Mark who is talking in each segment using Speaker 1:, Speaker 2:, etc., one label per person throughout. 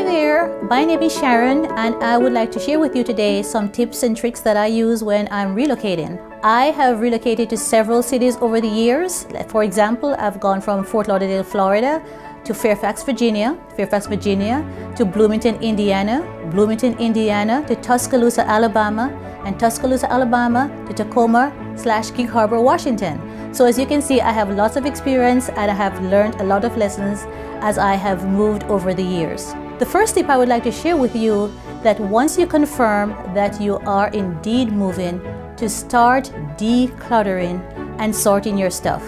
Speaker 1: there, my name is Sharon and I would like to share with you today some tips and tricks that I use when I'm relocating. I have relocated to several cities over the years. For example, I've gone from Fort Lauderdale, Florida to Fairfax, Virginia, to Bloomington, Indiana, to Tuscaloosa, Alabama, and Tuscaloosa, Alabama to Tacoma/Gig Harbor, Washington. So as you can see, I have lots of experience and I have learned a lot of lessons as I have moved over the years. The first tip I would like to share with you, that once you confirm that you are indeed moving, to start decluttering and sorting your stuff.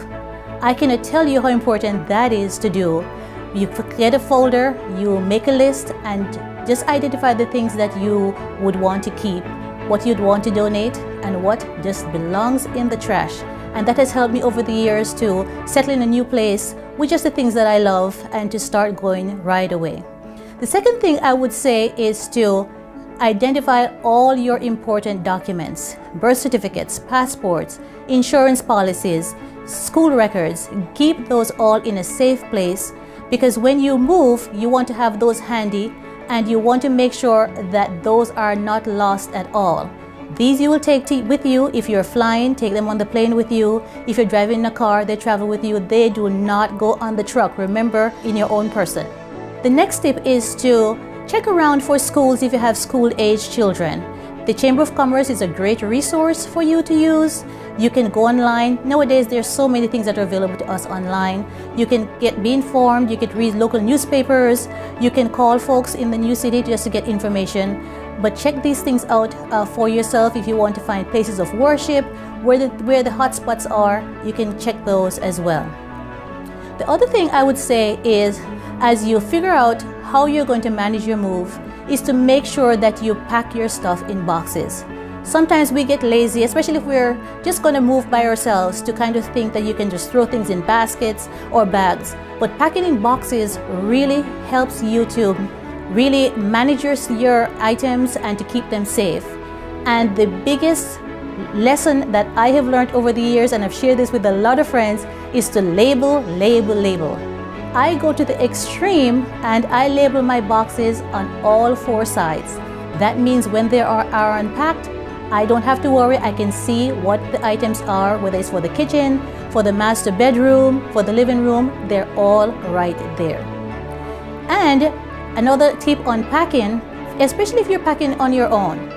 Speaker 1: I cannot tell you how important that is to do. You get a folder, you make a list, and just identify the things that you would want to keep, what you'd want to donate, and what just belongs in the trash. And that has helped me over the years to settle in a new place with just the things that I love and to start going right away. The second thing I would say is to identify all your important documents, birth certificates, passports, insurance policies, school records. Keep those all in a safe place, because when you move, you want to have those handy and you want to make sure that those are not lost at all. These you will take with you. If you're flying, take them on the plane with you. If you're driving in a car, they travel with you. They do not go on the truck. Remember, in your own person. The next tip is to check around for schools if you have school-age children. The Chamber of Commerce is a great resource for you to use. You can go online. Nowadays, there's so many things that are available to us online. You can be informed. You can read local newspapers. You can call folks in the new city just to get information. But check these things out for yourself. If you want to find places of worship, where the hot spots are, you can check those as well. The other thing I would say is, as you figure out how you're going to manage your move, is to make sure that you pack your stuff in boxes. Sometimes we get lazy, especially if we're just going to move by ourselves, to kind of think that you can just throw things in baskets or bags. But packing in boxes really helps you to really manage your items and to keep them safe. And the biggest lesson that I have learned over the years, and I've shared this with a lot of friends, is to label. I go to the extreme and I label my boxes on all four sides. That means when they are unpacked, I don't have to worry. I can see what the items are, whether it's for the kitchen, for the master bedroom, for the living room. They're all right there. And another tip on packing, especially if you're packing on your own,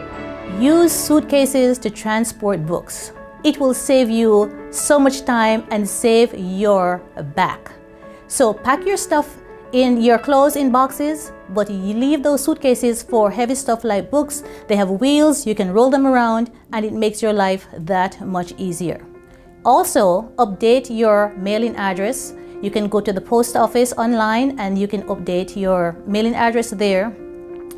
Speaker 1: use suitcases to transport books. It will save you so much time and save your back. So pack your stuff in your clothes in boxes, but you leave those suitcases for heavy stuff like books. They have wheels, you can roll them around, and it makes your life that much easier. Also, update your mailing address. You can go to the post office online and you can update your mailing address there,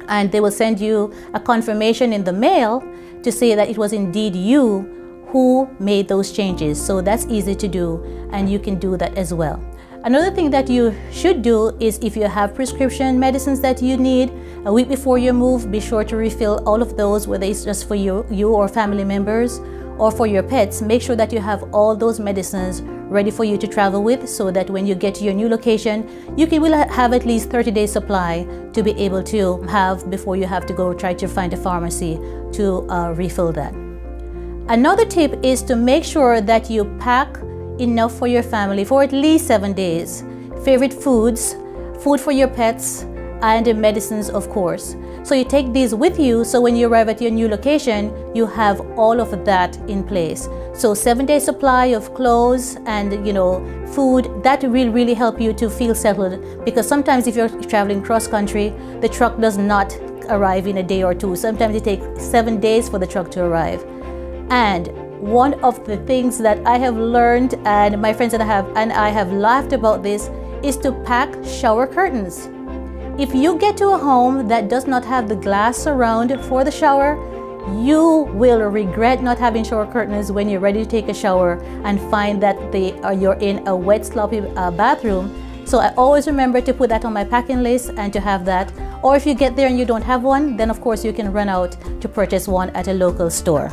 Speaker 1: and they will send you a confirmation in the mail to say that it was indeed you who made those changes. So that's easy to do, and you can do that as well. Another thing that you should do is, if you have prescription medicines that you need, a week before you move, be sure to refill all of those, whether it's just for you or family members or for your pets. Make sure that you have all those medicines ready for you to travel with, so that when you get to your new location, you will have at least 30 days supply to be able to have before you have to go try to find a pharmacy to refill that. Another tip is to make sure that you pack enough for your family for at least 7 days. Favorite foods, food for your pets, and medicines, of course. So you take these with you, so when you arrive at your new location, you have all of that in place. So 7 day supply of clothes and food, that will really help you to feel settled, because sometimes if you're traveling cross country, the truck does not arrive in a day or two. Sometimes it takes 7 days for the truck to arrive. And one of the things that I have learned, and my friends and I have laughed about this, is to pack shower curtains. If you get to a home that does not have the glass around for the shower, you will regret not having shower curtains when you're ready to take a shower and find that you're in a wet, sloppy bathroom. So I always remember to put that on my packing list and to have that. Or if you get there and you don't have one, then of course you can run out to purchase one at a local store.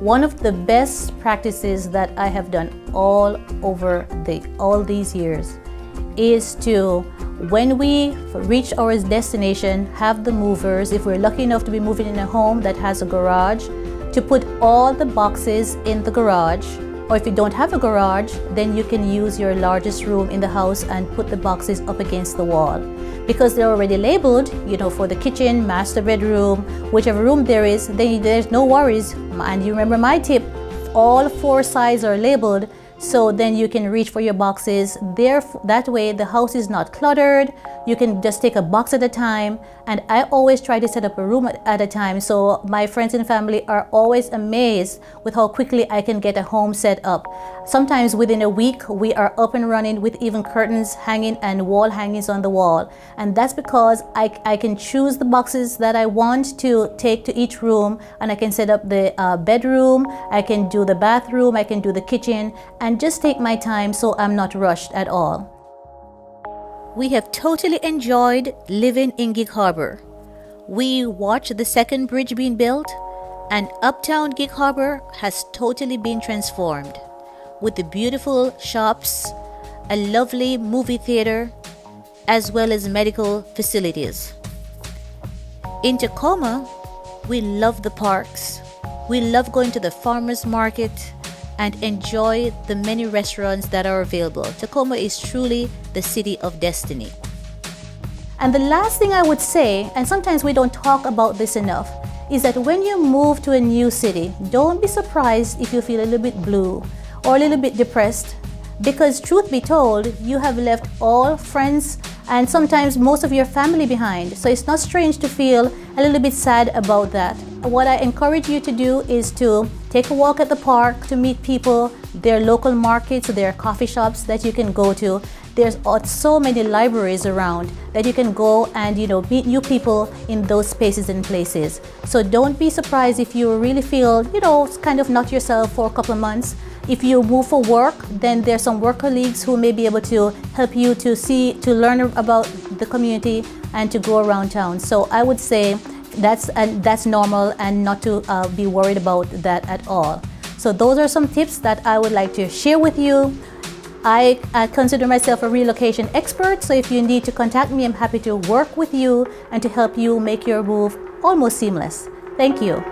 Speaker 1: One of the best practices that I have done all these years is to when we reach our destination, have the movers, if we're lucky enough to be moving in a home that has a garage, to put all the boxes in the garage. Or if you don't have a garage, then you can use your largest room in the house and put the boxes up against the wall. Because they're already labeled, you know, for the kitchen, master bedroom, whichever room there is, then there's no worries. And you remember my tip, all 4 sides are labeled, so then you can reach for your boxes. That way the house is not cluttered. You can just take a box at a time, and I always try to set up a room at a time, so my friends and family are always amazed with how quickly I can get a home set up. Sometimes within a week we are up and running with even curtains hanging and wall hangings on the wall, and that's because I can choose the boxes that I want to take to each room, and I can set up the bedroom, I can do the bathroom, I can do the kitchen, and just take my time, so I'm not rushed at all. We have totally enjoyed living in Gig Harbor. We watched the second bridge being built, and uptown Gig Harbor has totally been transformed with the beautiful shops, a lovely movie theater, as well as medical facilities. In Tacoma, we love the parks. We love going to the farmers market and enjoy the many restaurants that are available. Tacoma is truly the city of destiny. And the last thing I would say, and sometimes we don't talk about this enough, is that when you move to a new city, don't be surprised if you feel a little bit blue or a little bit depressed, because truth be told, you have left all friends and sometimes most of your family behind. So it's not strange to feel a little bit sad about that. What I encourage you to do is to take a walk at the park, to meet people. There are local markets, there are coffee shops that you can go to. There's so many libraries around that you can go and, you know, meet new people in those spaces and places. So don't be surprised if you really feel, you know, kind of not yourself for a couple of months. If you move for work, then there's some work colleagues who may be able to help you to learn about the community and to go around town. So I would say that's normal, and not to be worried about that at all. So those are some tips that I would like to share with you. I consider myself a relocation expert, so if you need to contact me, I'm happy to work with you and to help you make your move almost seamless. Thank you.